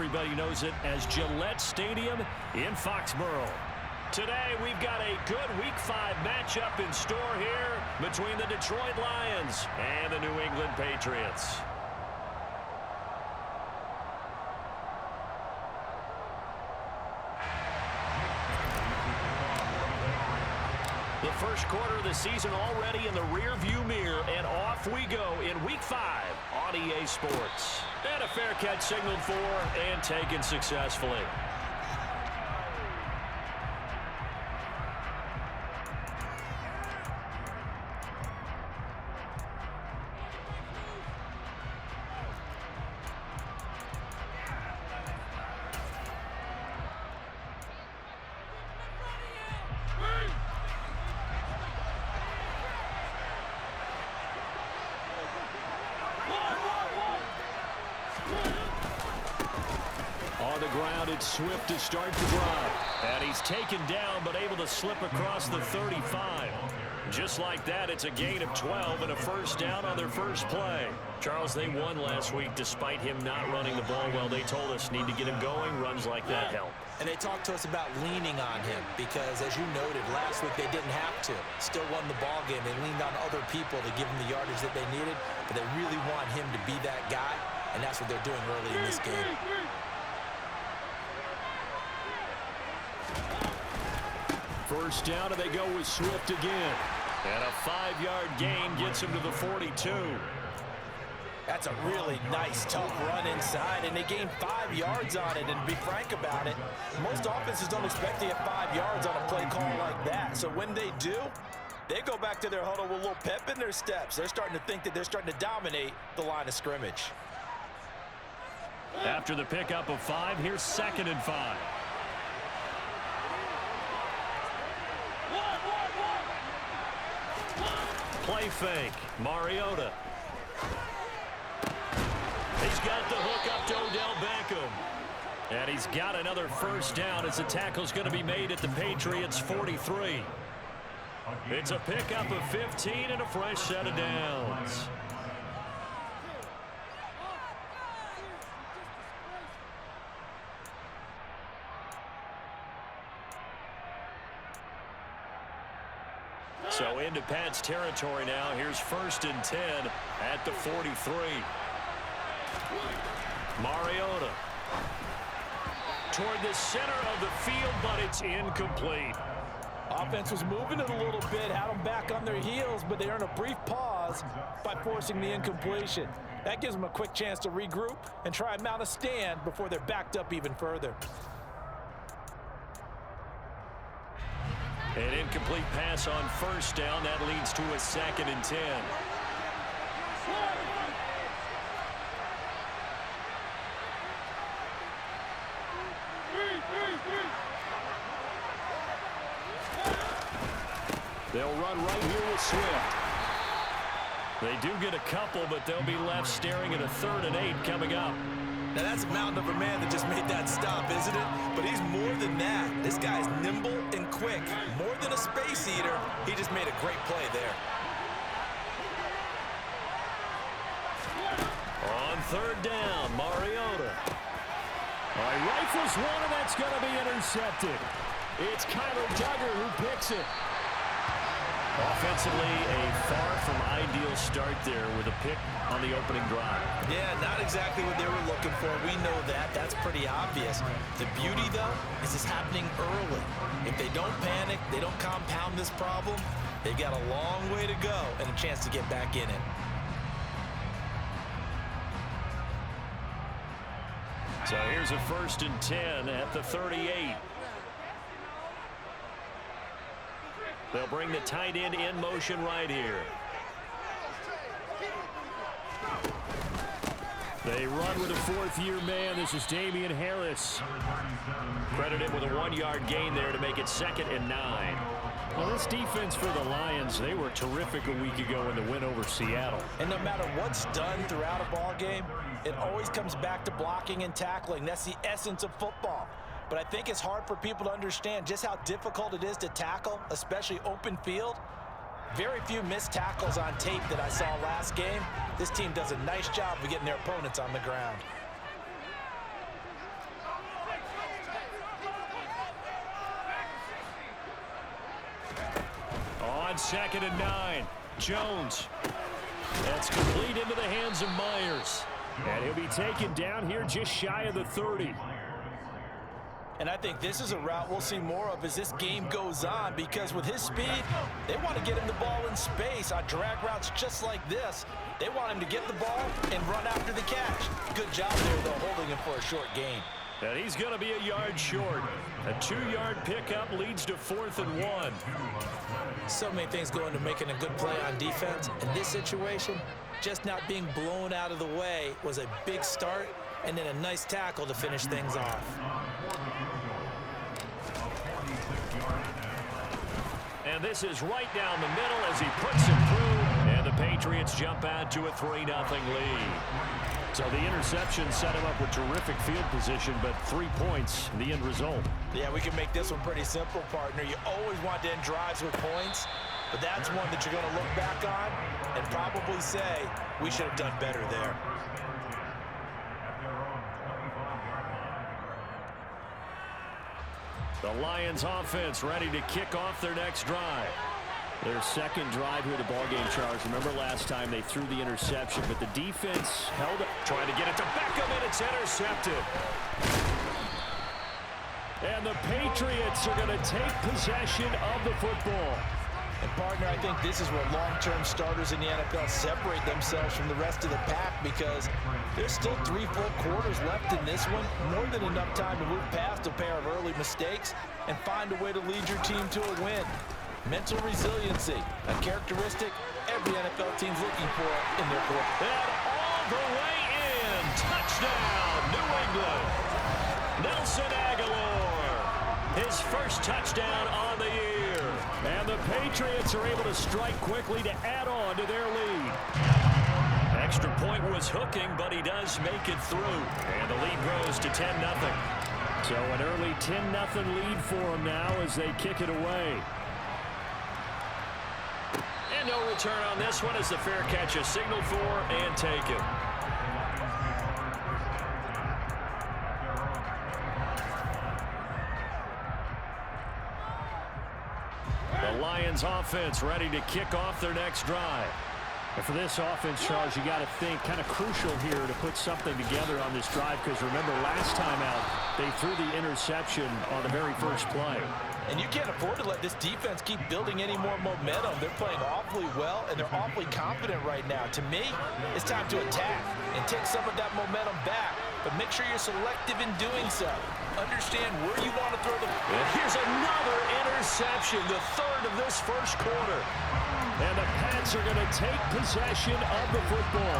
everybody knows it as Gillette Stadium in Foxborough. Today, we've got a good Week 5 matchup in store here between the Detroit Lions and the New England Patriots. The first quarter of the season already in the rear-view mirror, and off we go in Week 5 on EA Sports. And a fair catch signaled for and taken successfully. On the ground, it's Swift to start the drive. And he's taken down, but able to slip across the 35. Just like that, it's a gain of 12 and a first down on their first play. Charles, they won last week despite him not running the ball well. They told us need to get him going. Runs like that help. And they talked to us about leaning on him because, as you noted, last week they didn't have to. Still won the ball game. They leaned on other people to give them the yardage that they needed, but they really want him to be that guy, and that's what they're doing early in this game. First down, and they go with Swift again. And a 5-yard gain gets him to the 42. That's a really nice, tough run inside, and they gained 5 yards on it. And to be frank about it, most offenses don't expect to get 5 yards on a play call like that. So when they do, they go back to their huddle with a little pep in their steps. They're starting to think that they're starting to dominate the line of scrimmage. After the pickup of 5, here's 2nd and 5. Play fake. Mariota. He's got the hook up to Odell Beckham. And he's got another first down as the tackle's going to be made at the Patriots' 43. It's a pickup of 15 and a fresh set of downs. So into Pat's territory now. Here's 1st and 10 at the 43. Mariota toward the center of the field, but it's incomplete. Offense was moving it a little bit, had them back on their heels, but they earned a brief pause by forcing the incompletion. That gives them a quick chance to regroup and try and mount a stand before they're backed up even further. An incomplete pass on first down. That leads to a 2nd and 10. They'll run right here with Swift. They do get a couple, but they'll be left staring at a 3rd and 8 coming up. Now that's a mountain of a man that just made that stop, isn't it? But he's more than that. This guy's nimble and quick. More than a space eater, he just made a great play there. On 3rd down, Mariota. He rifles one, and that's going to be intercepted. It's Kyler Duggar who picks it. Offensively, a far from ideal start there with a pick on the opening drive. Yeah, not exactly what they were looking for. We know that. That's pretty obvious. The beauty, though, is it's happening early. If they don't panic, they don't compound this problem, they've got a long way to go and a chance to get back in it. So here's a 1st and 10 at the 38. They'll bring the tight end in motion right here. They run with a 4th-year man. This is Damian Harris. Credited with a 1-yard gain there to make it 2nd and 9. Well, this defense for the Lions, they were terrific a week ago in the win over Seattle. And no matter what's done throughout a ball game, it always comes back to blocking and tackling. That's the essence of football. But I think it's hard for people to understand just how difficult it is to tackle, especially open field. Very few missed tackles on tape that I saw last game. This team does a nice job of getting their opponents on the ground. on 2nd and 9. Jones. That's complete into the hands of Myers. And he'll be taken down here just shy of the 30. And I think this is a route we'll see more of as this game goes on, because with his speed, they want to get him the ball in space on drag routes just like this. They want him to get the ball and run after the catch. Good job there, though, holding him for a short gain. And he's going to be a yard short. A 2-yard pickup leads to 4th and 1. So many things go into making a good play on defense. In this situation, just not being blown out of the way was a big start, and then a nice tackle to finish things off. And this is right down the middle as he puts it through. And the Patriots jump out to a 3-0 lead. So the interception set him up with terrific field position, but 3 points, the end result. Yeah, we can make this one pretty simple, partner. You always want to end drives with points, but that's one that you're going to look back on and probably say, we should have done better there. The Lions offense ready to kick off their next drive. Their second drive here to ballgame, Charles. Remember last time they threw the interception, but the defense held up, trying to get it to Beckham, and it's intercepted. And the Patriots are going to take possession of the football. And, partner, I think this is where long-term starters in the NFL separate themselves from the rest of the pack, because there's still 3 full quarters left in this one. More than enough time to move past a pair of early mistakes and find a way to lead your team to a win. Mental resiliency, a characteristic every NFL team's looking for in their quarterback. And all the way in. Touchdown, New England. Nelson Aguilar, his first touchdown on the year. And the Patriots are able to strike quickly to add on to their lead. Extra point was hooking, but he does make it through. And the lead grows to 10-0. So an early 10-0 lead for him now as they kick it away. And no return on this one as the fair catch is signaled for and taken. The Lions offense ready to kick off their next drive. And for this offense, Charles, you got to think kind of crucial here to put something together on this drive, because remember last time out they threw the interception on the very first play. And you can't afford to let this defense keep building any more momentum. They're playing awfully well, and they're awfully confident right now. To me, it's time to attack and take some of that momentum back. But make sure you're selective in doing so. Understand where you want to throw the... And here's another interception, the third of this first quarter. And the Pats are going to take possession of the football.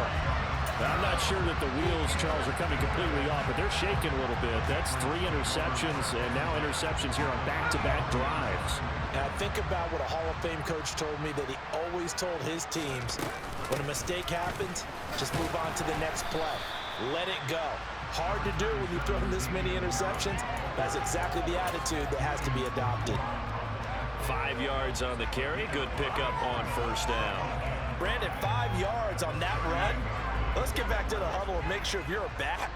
Now, I'm not sure that the wheels, Charles, are coming completely off, but they're shaking a little bit. That's 3 interceptions, and now interceptions here on back-to-back drives. Now, think about what a Hall of Fame coach told me, that he always told his teams, when a mistake happens, just move on to the next play. Let it go. Hard to do when you throw this many interceptions. That's exactly the attitude that has to be adopted. 5 yards on the carry. Good pickup on first down. Brandon, 5 yards on that run. Let's get back to the huddle and make sure if you're a back,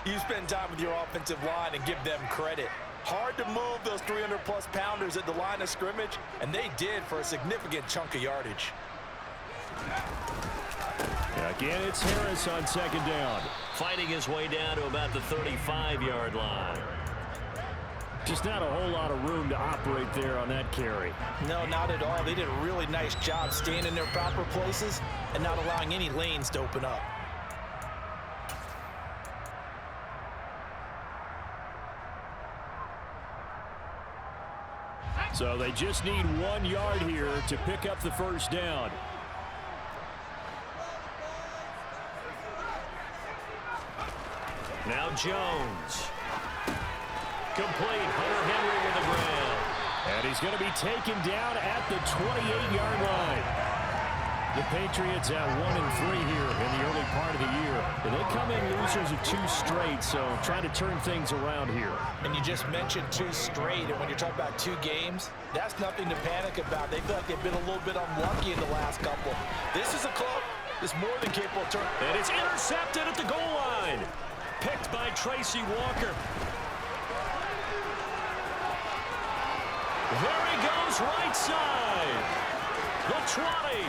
you spend time with your offensive line and give them credit. Hard to move those 300-plus pounders at the line of scrimmage, and they did for a significant chunk of yardage. Again, it's Harris on second down. Fighting his way down to about the 35-yard line. Just not a whole lot of room to operate there on that carry. No, not at all. They did a really nice job staying in their proper places and not allowing any lanes to open up. So they just need 1 yard here to pick up the first down. Now Jones. Complete. Hunter Henry with the ground. And he's going to be taken down at the 28-yard line. The Patriots at 1-3 here in the early part of the year. And they come in losers of 2 straight, so trying to turn things around here. And you just mentioned 2 straight, and when you're talking about 2 games, that's nothing to panic about. They feel like they've been a little bit unlucky in the last couple. This is a club that's more than capable of turning. And it's intercepted at the goal line. Picked by Tracy Walker. There he goes, right side. The 20.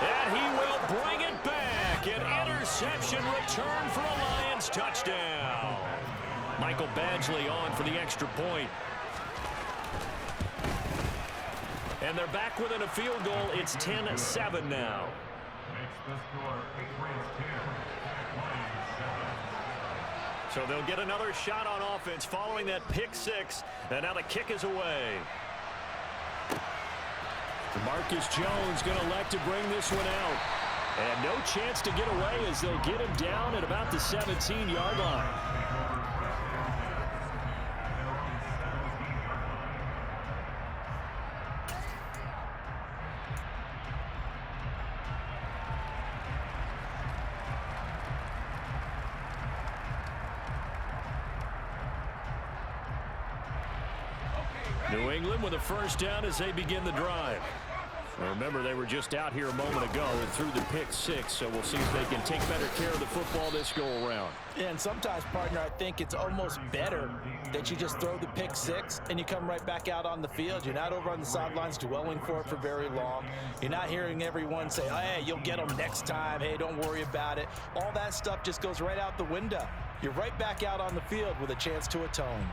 And he will bring it back. An interception return for a Lions touchdown. Michael Badgley on for the extra point. And they're back within a field goal. It's 10-7 now. So they'll get another shot on offense following that pick six. And now the kick is away. Marcus Jones going to elect to bring this one out. And no chance to get away as they'll get him down at about the 17-yard line. New England with a first down as they begin the drive. Now remember, they were just out here a moment ago and threw the pick six, so we'll see if they can take better care of the football this go-around. Yeah, and sometimes, partner, I think it's almost better that you just throw the pick six and you come right back out on the field. You're not over on the sidelines dwelling for it for very long. You're not hearing everyone say, hey, you'll get them next time. Hey, don't worry about it. All that stuff just goes right out the window. You're right back out on the field with a chance to atone.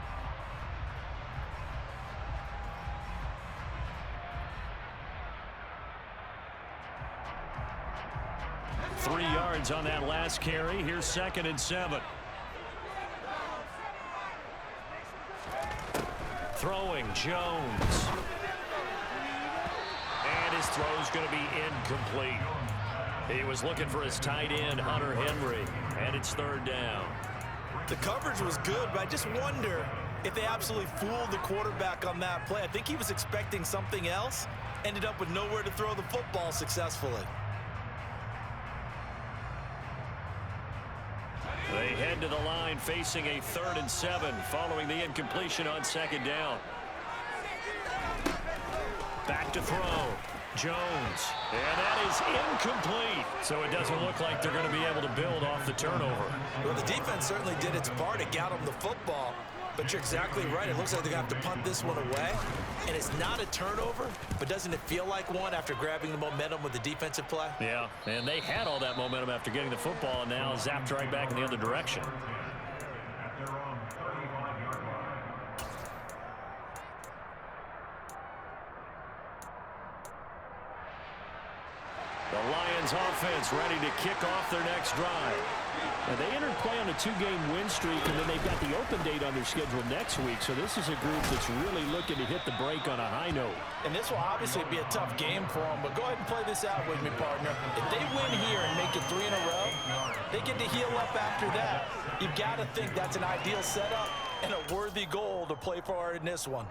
Three yards on that last carry. Here's 2nd and 7. Throwing Jones. And his throw's going to be incomplete. He was looking for his tight end, Hunter Henry. And it's 3rd down. The coverage was good, but I just wonder if they absolutely fooled the quarterback on that play. I think he was expecting something else. Ended up with nowhere to throw the football successfully. They head to the line facing a 3rd and 7 following the incompletion on 2nd down. Back to throw. Jones. And that is incomplete. So it doesn't look like they're going to be able to build off the turnover. Well, the defense certainly did its part to get them the football. But you're exactly right. It looks like they're going to have to punt this one away. And it's not a turnover, but doesn't it feel like one after grabbing the momentum with the defensive play? Yeah, and they had all that momentum after getting the football and now zapped right back in the other direction. The Lions offense ready to kick off their next drive. Now, they entered play on a 2-game win streak, and then they've got the open date on their schedule next week. So this is a group that's really looking to hit the break on a high note. And this will obviously be a tough game for them, but go ahead and play this out with me, partner. If they win here and make it 3 in a row, they get to heal up after that. You've got to think that's an ideal setup and a worthy goal to play for in this one.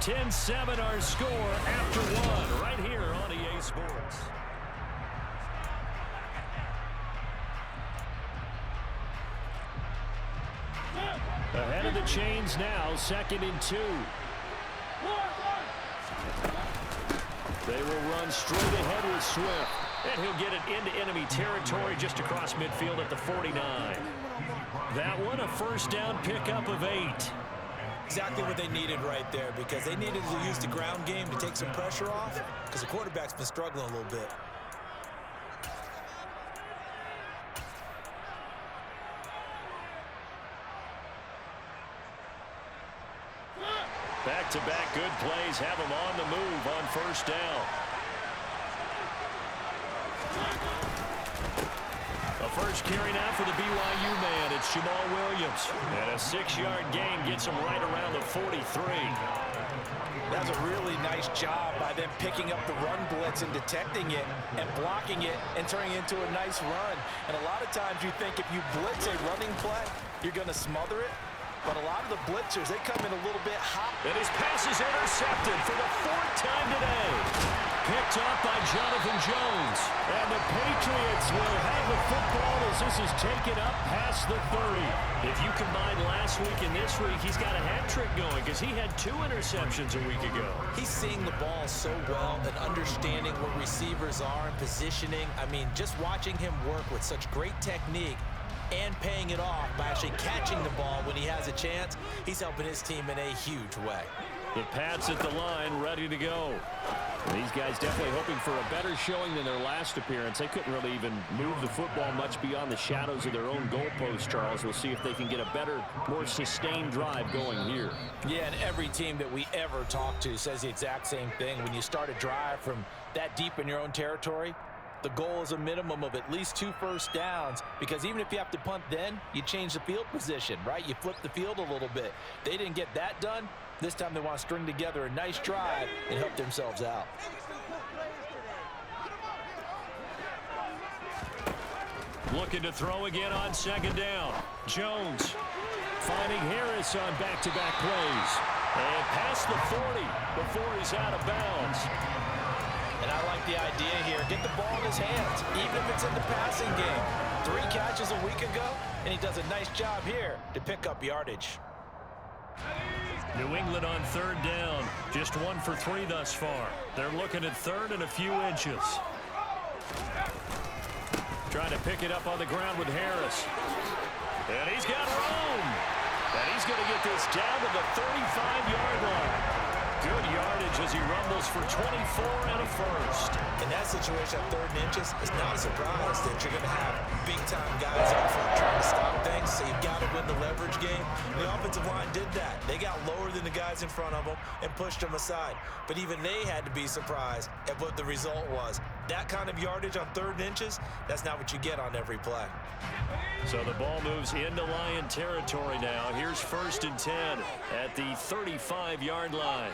10-7 our score after one right here on EA Sports. Ahead of the chains now, 2nd and 2. They will run straight ahead with Swift. And he'll get it into enemy territory just across midfield at the 49. That one, a first down pickup of 8. Exactly what they needed right there, because they needed to use the ground game to take some pressure off, because the quarterback's been struggling a little bit. Back-to-back good plays have them on the move on first down. A first carry now for the BYU man. It's Jamal Williams. And a 6-yard gain gets him right around the 43. That's a really nice job by them picking up the run blitz and detecting it and blocking it and turning it into a nice run. And a lot of times you think if you blitz a running play, you're going to smother it. But a lot of the blitzers, they come in a little bit hot. And his pass is intercepted for the 4th time today. picked up by Jonathan Jones. And the Patriots will have the football as this is taken up past the 30. If you combine last week and this week, he's got a hat trick going because he had 2 interceptions a week ago. He's seeing the ball so well and understanding where receivers are and positioning. I mean, just watching him work with such great technique and paying it off by actually catching the ball when he has a chance, he's helping his team in a huge way. The Pats at the line, ready to go. These guys definitely hoping for a better showing than their last appearance. They couldn't really even move the football much beyond the shadows of their own goalpost, Charles. We'll see if they can get a better, more sustained drive going here. Yeah, and every team that we ever talk to says the exact same thing. When you start a drive from that deep in your own territory, the goal is a minimum of at least 2 first downs, because even if you have to punt then, you change the field position, right? You flip the field a little bit. They didn't get that done. This time they want to string together a nice drive and help themselves out. Looking to throw again on 2nd down. Jones finding Harris on back-to-back plays. And past the 40 before he's out of bounds. And I like the idea here. Get the ball in his hands, even if it's in the passing game. 3 catches a week ago, and he does a nice job here to pick up yardage. New England on 3rd down. Just 1 for 3 thus far. They're looking at 3rd and a few inches. Trying to pick it up on the ground with Harris. And he's got room. And he's going to get this down to the 35-yard line. Good yardage as he rumbles for 24 and a first. In that situation, 3rd and inches, it's not a surprise that you're going to have big-time guys up front trying to stop things, so you've got to win the leverage game. The offensive line did that. They got lower than the guys in front of them and pushed them aside. But even they had to be surprised at what the result was. That kind of yardage on 3rd and inches, that's not what you get on every play. So the ball moves into Lion territory now. Here's 1st and 10 at the 35-yard line.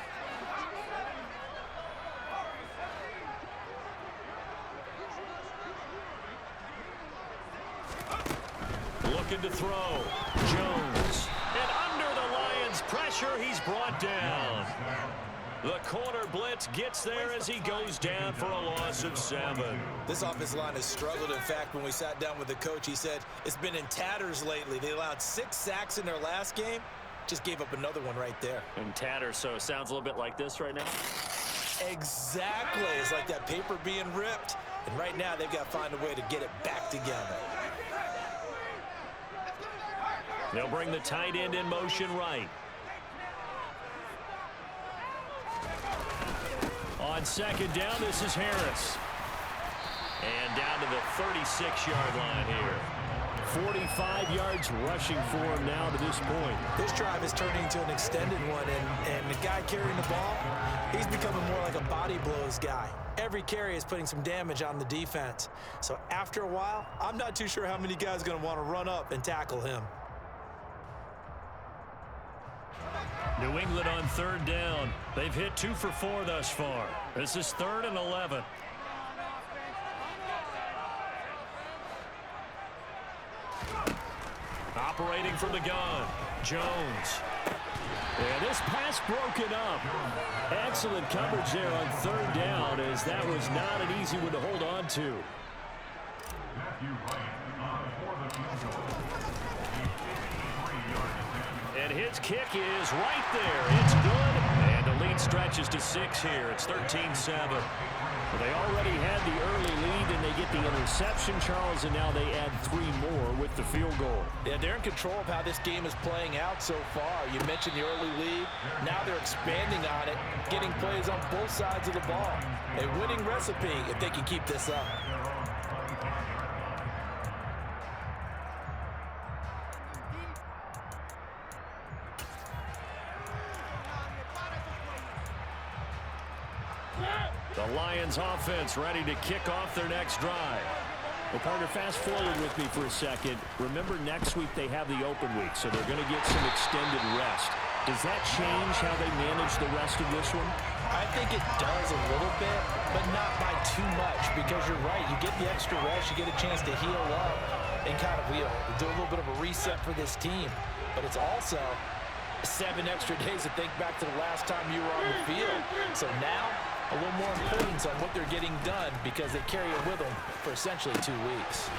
Looking to throw. Jones. And under the Lions' pressure, he's brought down. The corner blitz gets there as he goes down for a loss of 7. This offensive line has struggled. In fact, when we sat down with the coach, he said it's been in tatters lately. They allowed 6 sacks in their last game. Just gave up another one right there. In tatters, so it sounds a little bit like this right now? Exactly. It's like that paper being ripped. And right now, they've got to find a way to get it back together. They'll bring the tight end in motion right. On 2nd down, this is Harris. And down to the 36-yard line here. 45 yards rushing for him now to this point. This drive is turning into an extended one, and the guy carrying the ball, he's becoming more like a body blows guy. Every carry is putting some damage on the defense. So after a while, I'm not too sure how many guys are going to want to run up and tackle him. New England on 3rd down. They've hit 2 for 4 thus far. This is 3rd and 11. Operating from the gun, Jones. And this pass broken up. Excellent coverage there on 3rd down, as that was not an easy one to hold on to. And his kick is right there. It's good. And the lead stretches to 6 here. It's 13-7. Well, they already had the early lead, and they get the interception, Charles, and now they add 3 more with the field goal. Yeah, they're in control of how this game is playing out so far. You mentioned the early lead. Now they're expanding on it, getting plays on both sides of the ball. A winning recipe if they can keep this up. The Lions offense ready to kick off their next drive. Well, partner, fast forward with me for a second. Remember, next week they have the open week, so they're going to get some extended rest. Does that change how they manage the rest of this one? I think it does a little bit, but not by too much, because you're right. You get the extra rest, you get a chance to heal up and kind of do a little bit of a reset for this team. But it's also 7 extra days to think back to the last time you were on the field. So now a little more importance on what they're getting done because they carry it with them for essentially 2 weeks.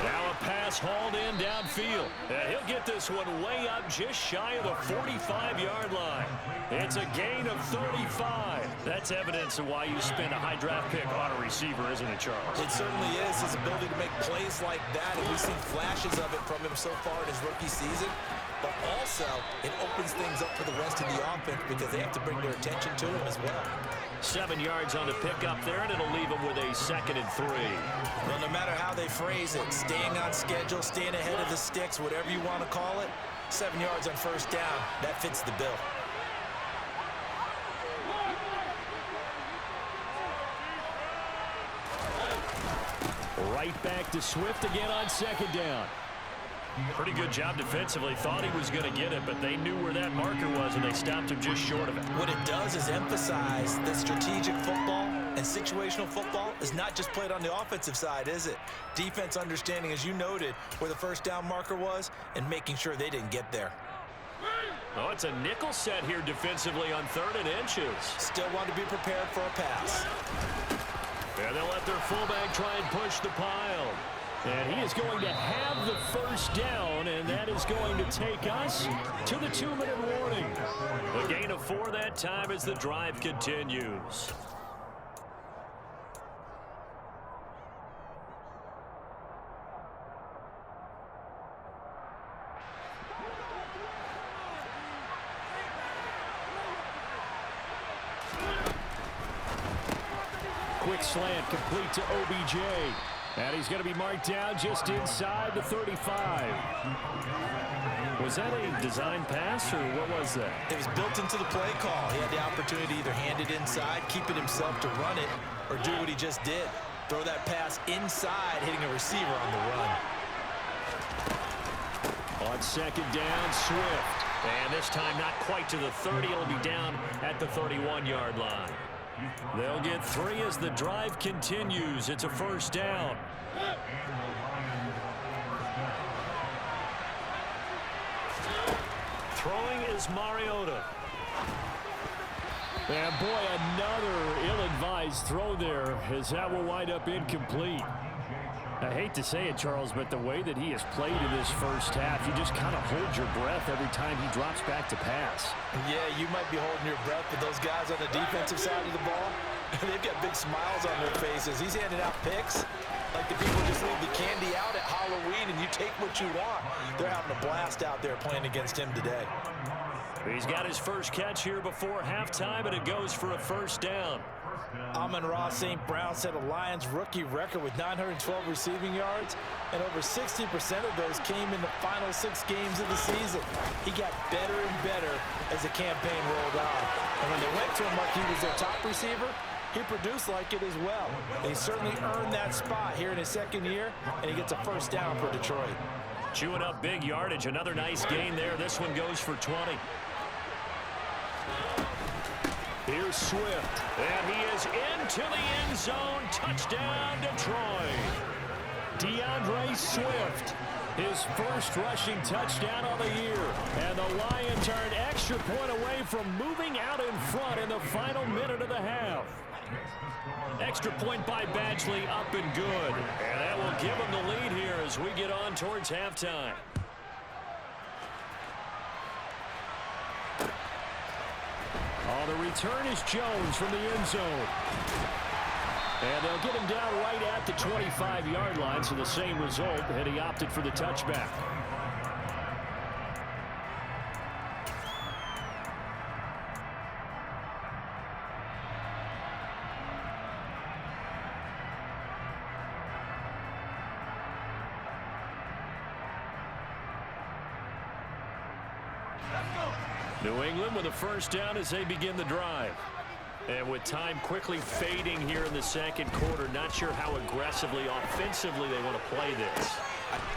Now a pass hauled in downfield. And he'll get this one way up just shy of the 45-yard line. It's a gain of 35. That's evidence of why you spend a high draft pick on a receiver, isn't it, Charles? It certainly is. His ability to make plays like that, and we've seen flashes of it from him so far in his rookie season. But also, it opens things up for the rest of the offense because they have to bring their attention to him as well. 7 yards on the pickup there, and it'll leave him with a 2nd and 3. Well, no matter how they phrase it, staying on schedule, staying ahead of the sticks, whatever you want to call it, 7 yards on first down, that fits the bill. Right back to Swift again on 2nd down. Pretty good job defensively. Thought he was going to get it, but they knew where that marker was, and they stopped him just short of it. What it does is emphasize that strategic football and situational football is not just played on the offensive side, is it? Defense understanding, as you noted, where the first down marker was and making sure they didn't get there. Oh, it's a nickel set here defensively on 3rd and inches. Still want to be prepared for a pass. And they'll let their fullback try and push the pile. And he is going to have the first down, and that is going to take us to the 2-minute warning. A gain of 4 that time as the drive continues. Quick slant complete to OBJ. And he's going to be marked down just inside the 35. Was that a design pass, or what was that? It was built into the play call. He had the opportunity to either hand it inside, keep it himself to run it, or do what he just did. Throw that pass inside, hitting a receiver on the run. On 2nd down, Swift. And this time not quite to the 30. It'll be down at the 31-yard line. They'll get 3 as the drive continues. It's a first down. Throwing is Mariota. And boy, another ill-advised throw there as that will wind up incomplete. I hate to say it, Charles, but the way that he has played in this first half, you just kind of hold your breath every time he drops back to pass. Yeah, you might be holding your breath, but those guys on the defensive side of the ball, they've got big smiles on their faces. He's handing out picks like the people just leave the candy out at Halloween and you take what you want. They're having a blast out there playing against him today. He's got his first catch here before halftime, and it goes for a first down. Amon-Ra St. Brown set a Lions rookie record with 912 receiving yards, and over 60% of those came in the final 6 games of the season. He got better and better as the campaign rolled on. And when they went to him like he was their top receiver, he produced like it as well. And he certainly earned that spot here in his 2nd year, and he gets a first down for Detroit. Chewing up big yardage. Another nice gain there. This one goes for 20. Here's Swift, and he is into the end zone. Touchdown, Detroit. DeAndre Swift, his first rushing touchdown of the year. And the Lions are an extra point away from moving out in front in the final minute of the half. Extra point by Badgley, up and good. And that will give him the lead here as we get on towards halftime. Oh, the return is Jones from the end zone. And they'll get him down right at the 25-yard line, so the same result, and he opted for the touchback. New England with a first down as they begin the drive. And with time quickly fading here in the 2nd quarter, not sure how aggressively, offensively they want to play this.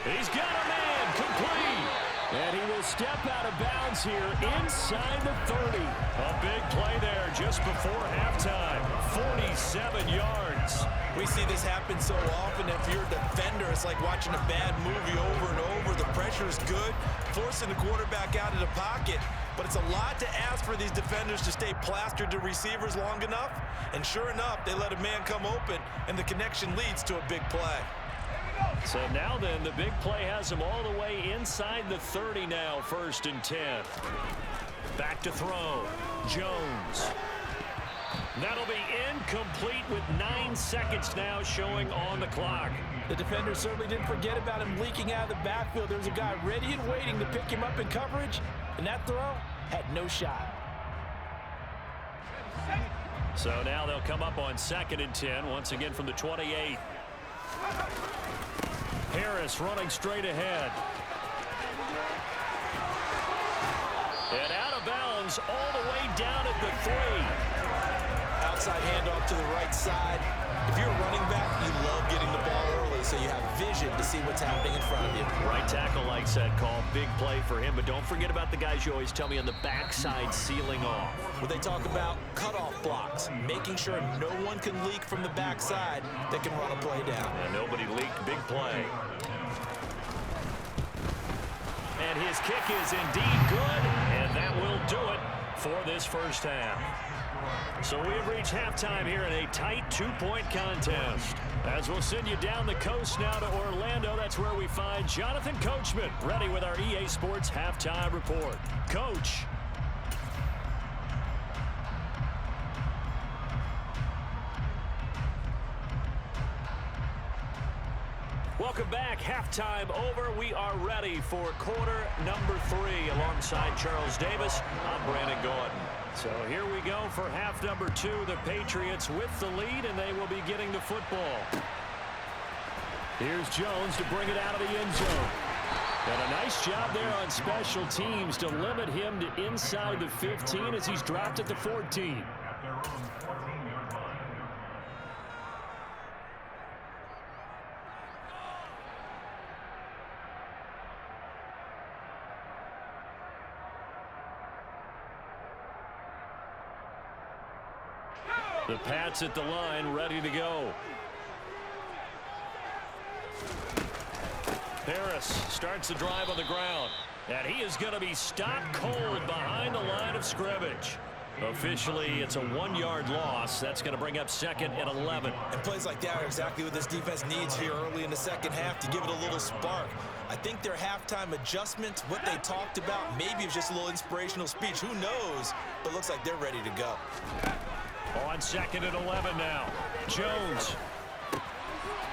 He's got a man, complete. And he will step out of bounds here inside the 30. A big play there just before halftime. 47 yards. We see this happen so often. If you're a defender, it's like watching a bad movie over and over. The pressure is good, forcing the quarterback out of the pocket. But it's a lot to ask for these defenders to stay plastered to receivers long enough. And sure enough, they let a man come open, and the connection leads to a big play. So now then, the big play has him all the way inside the 30 now, 1st and 10. Back to throw. Jones. That'll be incomplete with 9 seconds now showing on the clock. The defender certainly didn't forget about him leaking out of the backfield. There's a guy ready and waiting to pick him up in coverage, and that throw had no shot. So now they'll come up on 2nd and 10, once again from the 28. Harris running straight ahead. And out of bounds all the way down at the 3. Outside handoff to the right side. If you're a running back, you love getting the ball early so you have vision to see what's happening in front of you. Right tackle likes that call. Big play for him, but don't forget about the guys you always tell me on the backside sealing off. When they talk about cutoff blocks, making sure no one can leak from the backside that can run a play down. And nobody leaked. Big play. And his kick is indeed good, and that will do it for this first half. So we've reached halftime here in a tight 2-point contest. As we'll send you down the coast now to Orlando, that's where we find Jonathan Coachman, ready with our EA Sports halftime report. Coach. Welcome back. Halftime over. We are ready for quarter number 3. Alongside Charles Davis, I'm Brandon Gordon. So here we go for half number 2. The Patriots with the lead, and they will be getting the football. Here's Jones to bring it out of the end zone. And a nice job there on special teams to limit him to inside the 15 as he's dropped at the 14. The Pats at the line, ready to go. Harris starts the drive on the ground. And he is going to be stopped cold behind the line of scrimmage. Officially, it's a 1-yard loss. That's going to bring up 2nd and 11. And plays like that are exactly what this defense needs here early in the second half to give it a little spark. I think their halftime adjustments, what they talked about, maybe it was just a little inspirational speech. Who knows? But looks like they're ready to go. On 2nd and 11 now. Jones.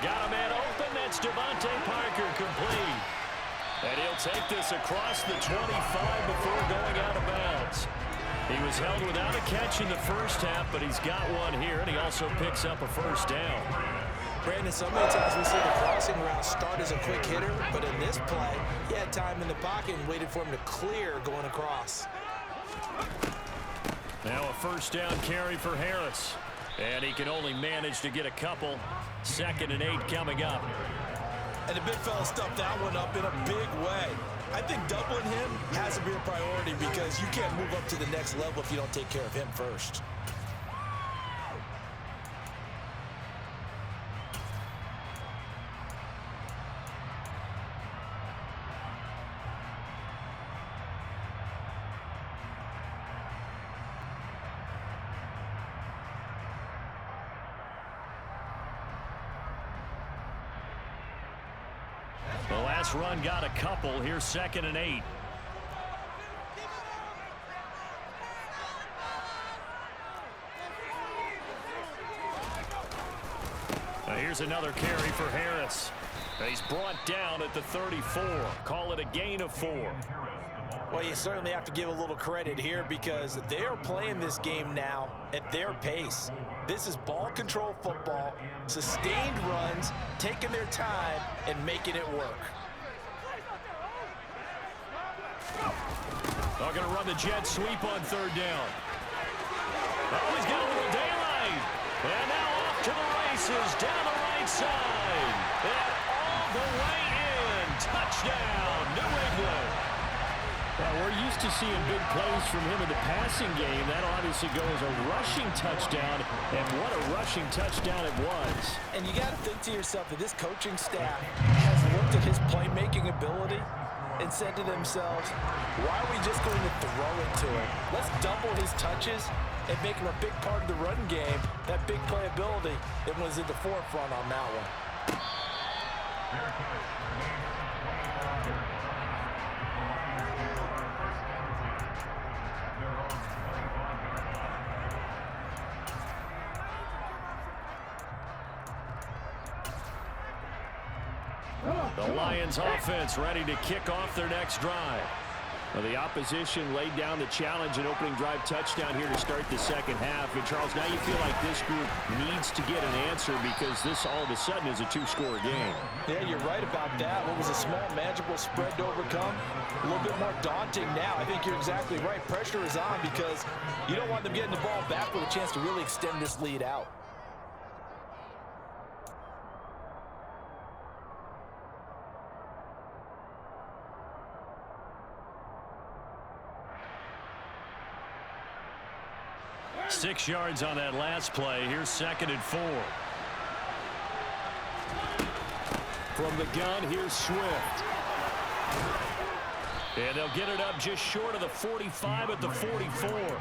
Got a man open. That's Devontae Parker complete. And he'll take this across the 25 before going out of bounds. He was held without a catch in the first half, but he's got one here, and he also picks up a first down. Brandon, so many times we see the crossing route start as a quick hitter, but in this play, he had time in the pocket and waited for him to clear going across. Now a first down carry for Harris. And he can only manage to get a couple. 2nd and 8 coming up. And the big fella stuffed that one up in a big way. I think doubling him has to be a priority because you can't move up to the next level if you don't take care of him first. The last run got a couple. Here's 2nd and 8. Now here's another carry for Harris. He's brought down at the 34. Call it a gain of 4. Well, you certainly have to give a little credit here because they're playing this game now at their pace. This is ball control football, sustained runs, taking their time, and making it work. They're going to run the jet sweep on 3rd down. Oh, he's got a little daylight. And now off to the races down the right side. And all the way in. Touchdown, New England. Well, we're used to seeing big plays from him in the passing game. That'll obviously go as a rushing touchdown, and what a rushing touchdown it was. And you got to think to yourself that this coaching staff has looked at his playmaking ability and said to themselves, why are we just going to throw it to him? Let's double his touches and make him a big part of the run game. That big playability that was in the forefront on that one. The Lions offense ready to kick off their next drive. Well, the opposition laid down the challenge and opening drive touchdown here to start the second half. And, Charles, now you feel like this group needs to get an answer because this all of a sudden is a two-score game. Yeah, you're right about that. What was a small, manageable spread to overcome? A little bit more daunting now. I think you're exactly right. Pressure is on because you don't want them getting the ball back with a chance to really extend this lead out. Six yards on that last play. Here's 2nd and 4. From the gun, here's Swift. And they'll get it up just short of the 45 at the 44.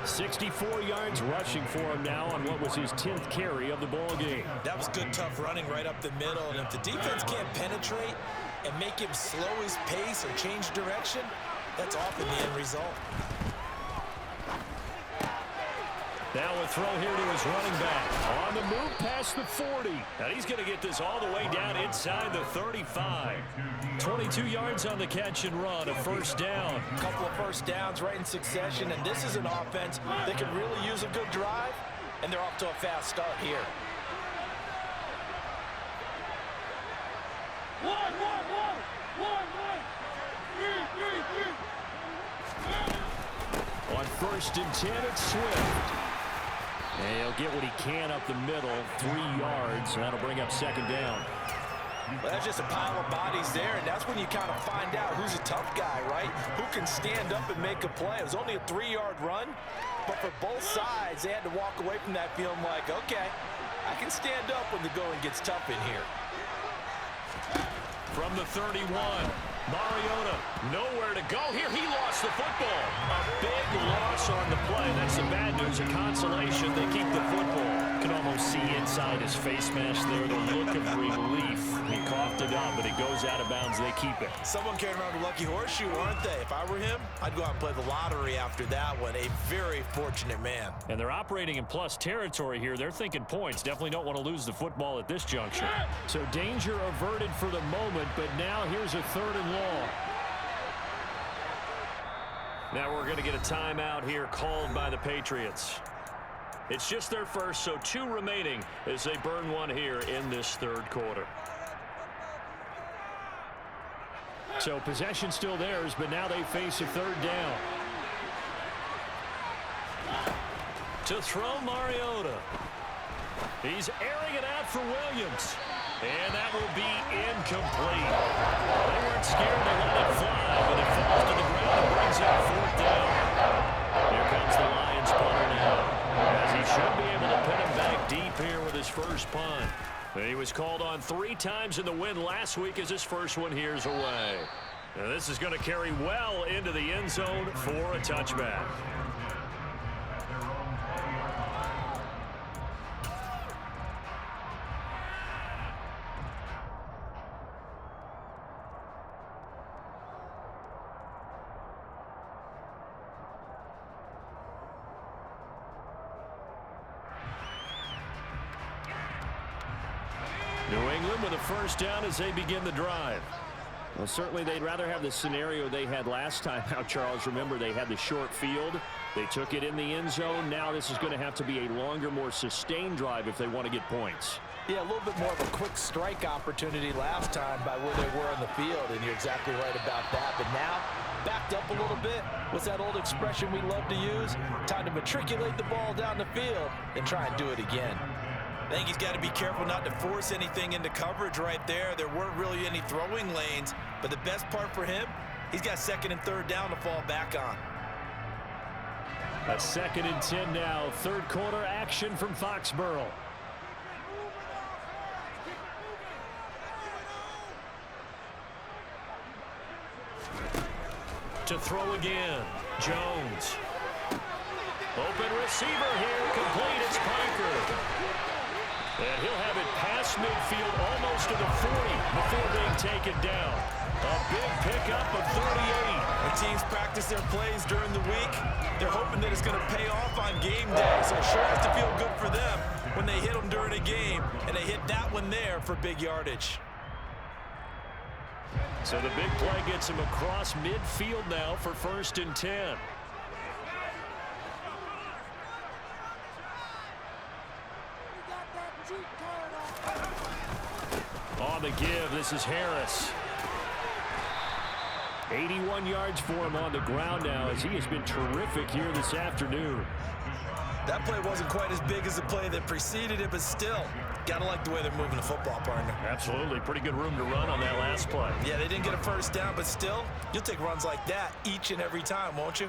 64 yards rushing for him now on what was his 10th carry of the ball game. That was good, tough running right up the middle. And if the defense can't penetrate and make him slow his pace or change direction, that's often the end result. Now a throw here to his running back. On the move past the 40. And he's going to get this all the way down inside the 35. 22 yards on the catch and run, a first down. A couple of first downs right in succession, and this is an offense that can really use a good drive, and they're off to a fast start here. On 1st and 10, it's Swift. And he'll get what he can up the middle, 3 yards, and that'll bring up 2nd down. Well, that's just a pile of bodies there, and that's when you kind of find out who's a tough guy, right? Who can stand up and make a play. It was only a 3-yard run, but for both sides, they had to walk away from that feeling like, okay, I can stand up when the going gets tough in here. From the 31, Mariota, nowhere to go. Here, he lost the football. A big loss on the play. That's the bad news of consolation. They keep the football. You can almost see inside his face mask there the look of relief. He coughed it up, but it goes out of bounds. They keep it. Someone carrying around a lucky horseshoe, aren't they? If I were him, I'd go out and play the lottery after that one. A very fortunate man. And they're operating in plus territory here. They're thinking points. Definitely don't want to lose the football at this juncture. So danger averted for the moment, but now here's a 3rd and long. Now we're going to get a timeout here called by the Patriots. It's just their first, so 2 remaining as they burn one here in this 3rd quarter. So possession still theirs, but now they face a 3rd down. To throw Mariota. He's airing it out for Williams. And that will be incomplete. They weren't scared to let it fly, but it falls to the ground and brings up 4th down. Here comes the Lions punter now, as he should be able to put him back deep here with his first punt. And he was called on 3 times in the win last week as his first one here's away. Now this is going to carry well into the end zone for a touchback. New England with a first down as they begin the drive. Well, certainly they'd rather have the scenario they had last time out, Charles. Remember, they had the short field. They took it in the end zone. Now this is going to have to be a longer, more sustained drive if they want to get points. Yeah, a little bit more of a quick strike opportunity last time by where they were on the field, and you're exactly right about that. But now, backed up a little bit. What's that old expression we love to use? Time to matriculate the ball down the field and try and do it again. I think he's got to be careful not to force anything into coverage right there. There weren't really any throwing lanes, but the best part for him, He's got 2nd and 3rd down to fall back on. A 2nd and 10 now. 3rd quarter action from Foxborough. To throw again. Jones. Open receiver here. Complete. It's Piker. And he'll have it past midfield almost to the 40 before being taken down. A big pickup of 38. When teams practice their plays during the week, they're hoping that it's going to pay off on game day. So it sure has to feel good for them when they hit them during a game. And they hit that one there for big yardage. So the big play gets him across midfield now for 1st and 10. On the give, this is Harris. 81 yards for him on the ground now as he has been terrific here this afternoon. That play wasn't quite as big as the play that preceded it, but still, gotta like the way they're moving the football, partner. Absolutely. Pretty good room to run on that last play. Yeah, they didn't get a 1st down, but still, you'll take runs like that each and every time, won't you?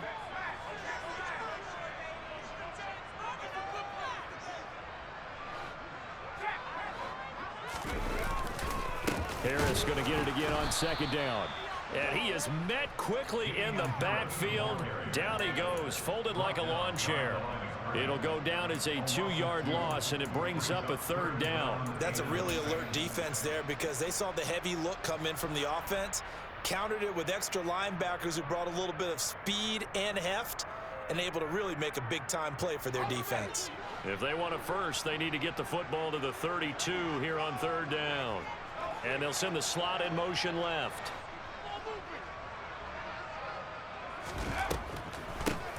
Harris going to get it again on 2nd down. And he is met quickly in the backfield. Down he goes, folded like a lawn chair. It'll go down as a 2-yard loss, and it brings up a 3rd down. That's a really alert defense there because they saw the heavy look come in from the offense, countered it with extra linebackers who brought a little bit of speed and heft, and able to really make a big-time play for their defense. If they want a first, they need to get the football to the 32 here on 3rd down. And they'll send the slot in motion left.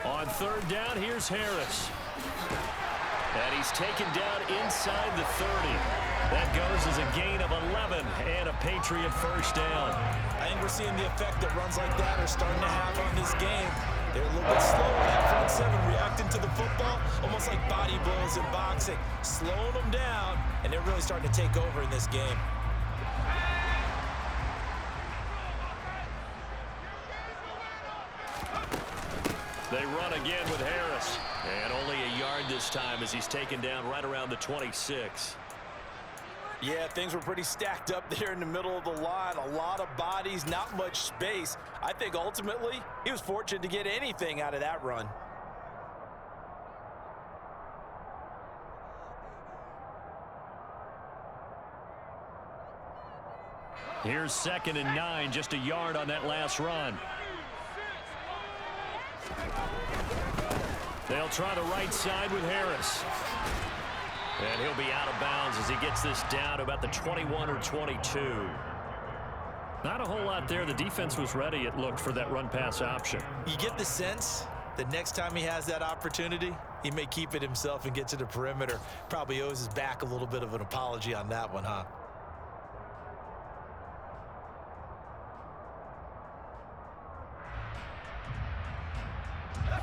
On 3rd down, here's Harris. And he's taken down inside the 30. That goes as a gain of 11 and a Patriot 1st down. I think we're seeing the effect that runs like that are starting to have on this game. They're a little bit slow in that front 7 reacting to the football, almost like body blows in boxing, slowing them down, and they're really starting to take over in this game. They run again with Harris. And only a yard this time as he's taken down right around the 26. Yeah, things were pretty stacked up there in the middle of the line. A lot of bodies, not much space. I think ultimately he was fortunate to get anything out of that run. Here's 2nd and 9, just a yard on that last run. They'll try the right side with Harris. And he'll be out of bounds as he gets this down to about the 21 or 22. Not a whole lot there. The defense was ready, it looked, for that run-pass option. You get the sense that next time he has that opportunity, he may keep it himself and get to the perimeter. Probably owes his back a little bit of an apology on that one, huh?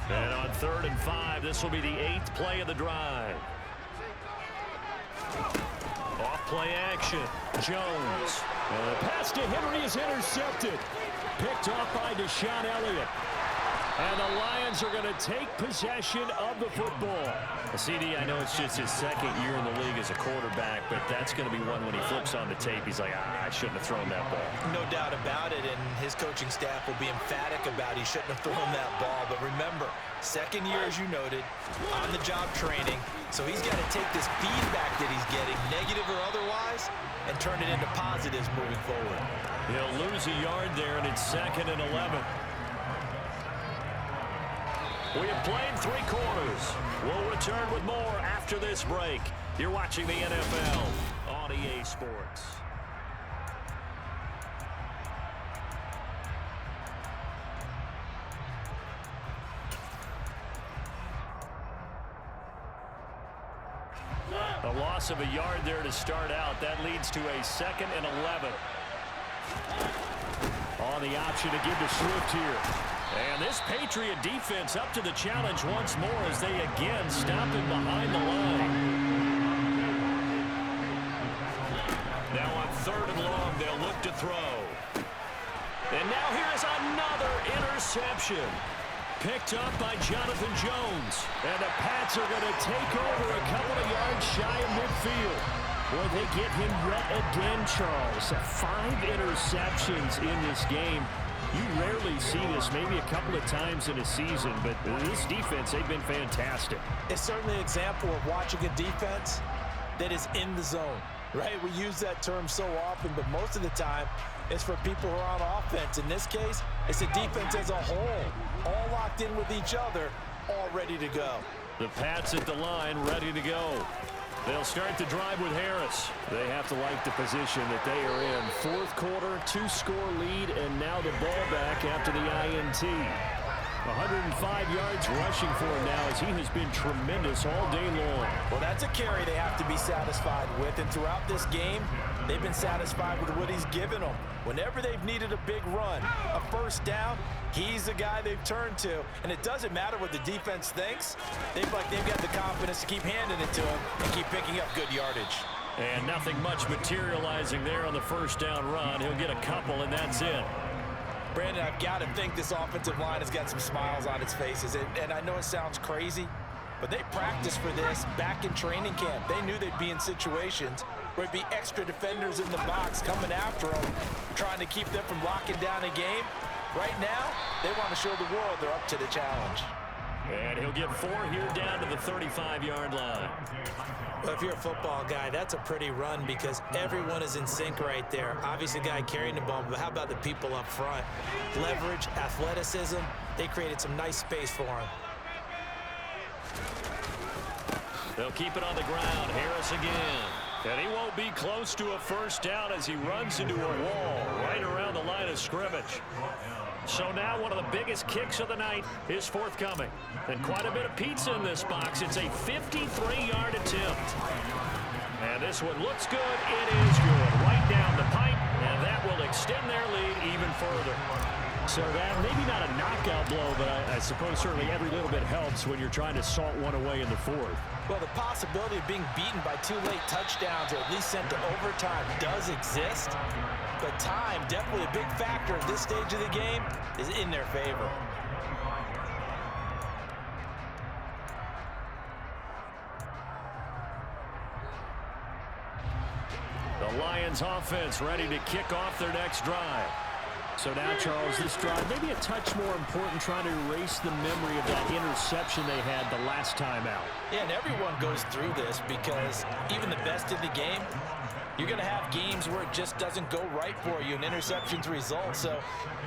And on 3rd and 5, this will be the 8th play of the drive. Off play action. Jones. And the pass to Henry is intercepted. Picked off by Deshaun Elliott. And the Lions are going to take possession of the football. CD, I know it's just his 2nd year in the league as a quarterback, but that's going to be one when he flips on the tape. He's like, I shouldn't have thrown that ball. No doubt about it, and his coaching staff will be emphatic about he shouldn't have thrown that ball. But remember, 2nd year, as you noted, on-the-job training. So he's got to take this feedback that he's getting, negative or otherwise, and turn it into positives moving forward. He'll lose a yard there, and it's 2nd and 11. We have played 3 quarters. We'll return with more after this break. You're watching the NFL on EA Sports. A loss of a yard there to start out. That leads to a 2nd and 11. On the option to give to Swift here. And this Patriot defense up to the challenge once more as they again stop him behind the line. Now on 3rd and long, they'll look to throw. And now here's another interception. Picked up by Jonathan Jones. And the Pats are going to take over a couple of yards shy of midfield. Boy, they get him yet again, Charles. 5 interceptions in this game. You rarely see this, maybe a couple of times in a season, but this defense, they've been fantastic. It's certainly an example of watching a defense that is in the zone, right? We use that term so often, but most of the time, it's for people who are on offense. In this case, it's a defense as a whole, all locked in with each other, all ready to go. The Pats at the line, ready to go. They'll start the drive with Harris. They have to like the position that they are in. Fourth quarter, 2-score lead, and now the ball back after the INT. 105 yards rushing for him now as he has been tremendous all day long. Well, that's a carry they have to be satisfied with, and throughout this game, they've been satisfied with what he's given them. Whenever they've needed a big run, a first down, he's the guy they've turned to. And it doesn't matter what the defense thinks. They've got the confidence to keep handing it to him and keep picking up good yardage. And nothing much materializing there on the first down run. He'll get a couple, and that's it. Brandon, I've got to think this offensive line has got some smiles on its faces. And I know it sounds crazy, but they practiced for this back in training camp. They knew they'd be in situations where it'd be extra defenders in the box coming after them, trying to keep them from locking down a game. Right now, they want to show the world they're up to the challenge. And he'll get 4 here down to the 35-yard line. Well, if you're a football guy, that's a pretty run because everyone is in sync right there. Obviously, the guy carrying the ball, but how about the people up front? Leverage, athleticism, they created some nice space for him. They'll keep it on the ground. Harris again. And he won't be close to a first down as he runs into a wall right around the line of scrimmage. So now one of the biggest kicks of the night is forthcoming. And quite a bit of pizza in this box. It's a 53-yard attempt. And this one looks good. It is good. Right down the pipe. And that will extend their lead even further. So that maybe not a knockout blow, but I suppose certainly every little bit helps when you're trying to salt one away in the fourth. Well, the possibility of being beaten by 2 late touchdowns or at least sent to overtime does exist. But time, definitely a big factor at this stage of the game, is in their favor. The Lions offense ready to kick off their next drive. So now, Charles, this drive maybe a touch more important, trying to erase the memory of that interception they had the last time out. Yeah, and everyone goes through this because even the best in the game, you're going to have games where it just doesn't go right for you and interceptions result. So,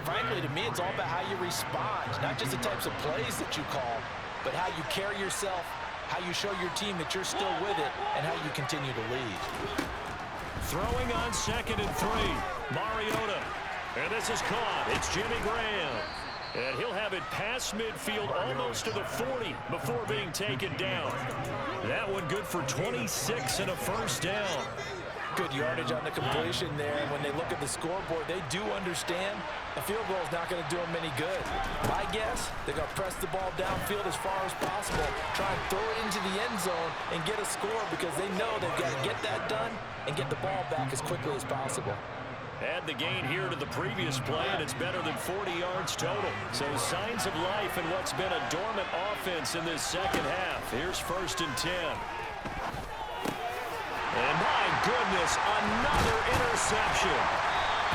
frankly, to me, it's all about how you respond, not just the types of plays that you call, but how you carry yourself, how you show your team that you're still with it, and how you continue to lead. Throwing on 2nd and 3, Mariota. And this is caught. It's Jimmy Graham. And he'll have it past midfield almost to the 40 before being taken down. That one good for 26 and a first down. Good yardage on the completion there. And when they look at the scoreboard, they do understand a field goal is not going to do them any good. My guess, they're going to press the ball downfield as far as possible, try and throw it into the end zone and get a score because they know they've got to get that done and get the ball back as quickly as possible. Add the gain here to the previous play, and it's better than 40 yards total. So signs of life in what's been a dormant offense in this second half. Here's 1st and 10. And my goodness, another interception.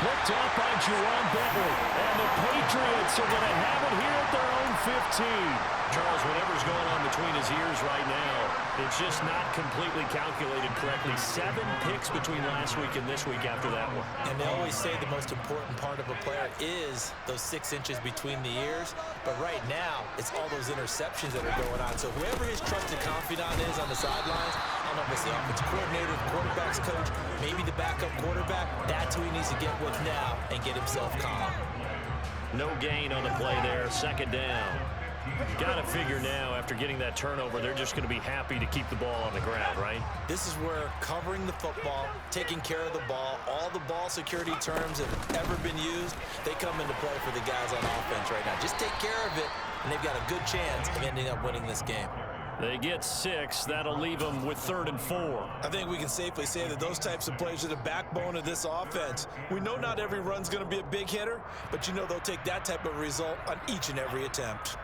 Picked up by Juwan Bentley. And the Patriots are going to have it here at their own 15. Charles, whatever's going on between his ears right now, it's just not completely calculated correctly. 7 picks between last week and this week after that one. And they always say the most important part of a player is those 6 inches between the ears. But right now, it's all those interceptions that are going on. So whoever his trusted confidant is on the sidelines, I don't know if it's the offensive coordinator, the quarterback's coach, maybe the backup quarterback, that's who he needs to get with now and get himself calm. No gain on the play there. 2nd down. Got to figure now, after getting that turnover, they're just going to be happy to keep the ball on the ground, right? This is where covering the football, taking care of the ball, all the ball security terms that have ever been used, they come into play for the guys on offense right now. Just take care of it, and they've got a good chance of ending up winning this game. They get 6. That'll leave them with 3rd and 4. I think we can safely say that those types of plays are the backbone of this offense. We know not every run's going to be a big hitter, but you know they'll take that type of result on each and every attempt.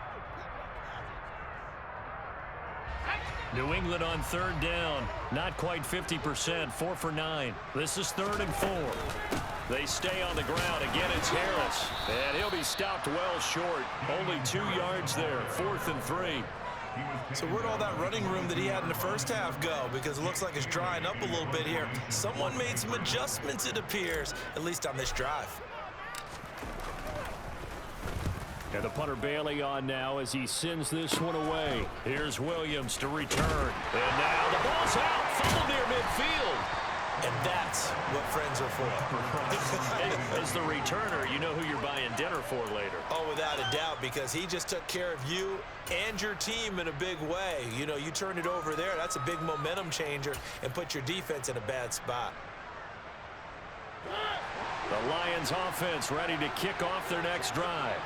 New England on 3rd down. Not quite 50%. 4 for 9. This is 3rd and 4. They stay on the ground. Again, it's Harris. And he'll be stopped well short. Only 2 yards there. 4th and 3. So where'd all that running room that he had in the first half go? Because it looks like it's drying up a little bit here. Someone made some adjustments, it appears, at least on this drive. And the punter Bailey on now as he sends this one away. Here's Williams to return. And now the ball's out. Fumble near midfield. And that's what friends are for. As the returner, you know who you're buying dinner for later. Oh, without a doubt, because he just took care of you and your team in a big way. You know, you turn it over there, that's a big momentum changer and put your defense in a bad spot. The Lions offense ready to kick off their next drive.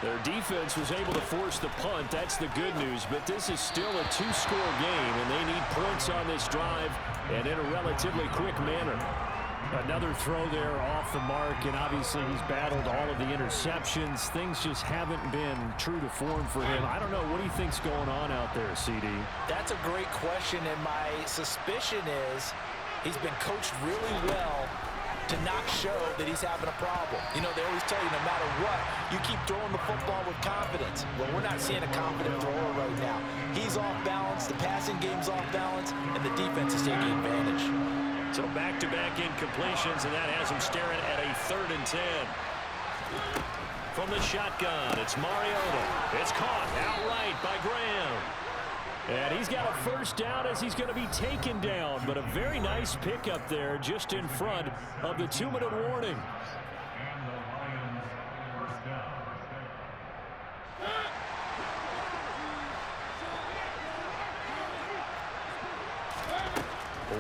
Their defense was able to force the punt. That's the good news. But this is still a 2-score game, and they need points on this drive and in a relatively quick manner. Another throw there off the mark, and obviously he's battled all of the interceptions. Things just haven't been true to form for him. I don't know. What do you think's going on out there, CD? That's a great question, and my suspicion is he's been coached really well to not show that he's having a problem. You know, they always tell you no matter what, you keep throwing the football with confidence. Well, we're not seeing a confident thrower right now. He's off balance, the passing game's off balance, and the defense is taking advantage. So back-to-back incompletions, and that has him staring at a 3rd and 10. From the shotgun, it's Mariota. It's caught outright by Graham. And he's got a 1st down as he's going to be taken down. But a very nice pickup there just in front of the 2-minute warning.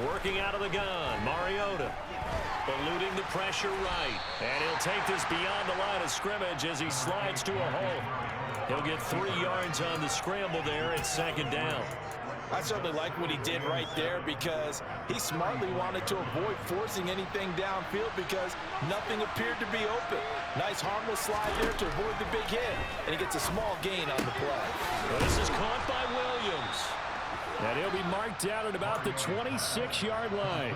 Working out of the gun, Mariota. Eluding the pressure right. And he'll take this beyond the line of scrimmage as he slides to a hole. He'll get 3 yards on the scramble there at 2nd down. I certainly like what he did right there because he smartly wanted to avoid forcing anything downfield because nothing appeared to be open. Nice harmless slide there to avoid the big hit, and he gets a small gain on the play. Well, this is caught by Williams. And he'll be marked down at about the 26-yard line.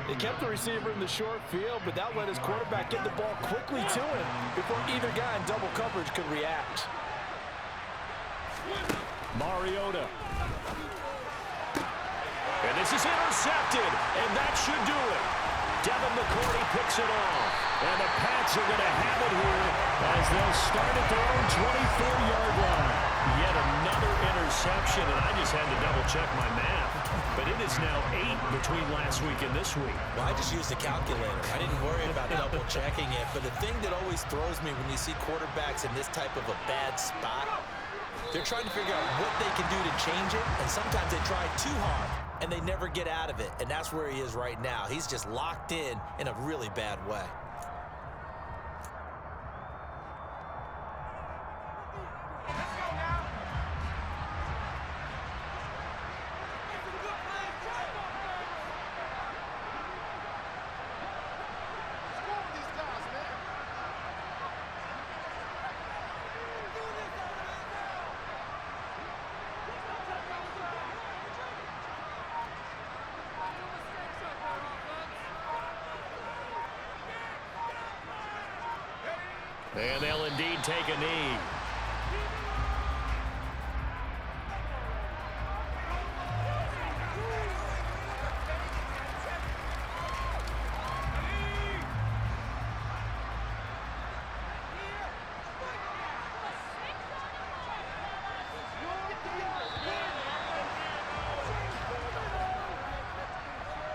They kept the receiver in the short field, but that let his quarterback get the ball quickly to him before either guy in double coverage could react. Mariota. And this is intercepted, and that should do it. Devin McCourty picks it off. And the Pats are going to have it here as they'll start at their own 24-yard line. Yet another interception, and I just had to double-check my math. But it is now 8 between last week and this week. Well, I just used a calculator. I didn't worry about double-checking it. But the thing that always throws me when you see quarterbacks in this type of a bad spot, they're trying to figure out what they can do to change it, and sometimes they try too hard, and they never get out of it. And that's where he is right now. He's just locked in a really bad way. And they'll indeed take a knee.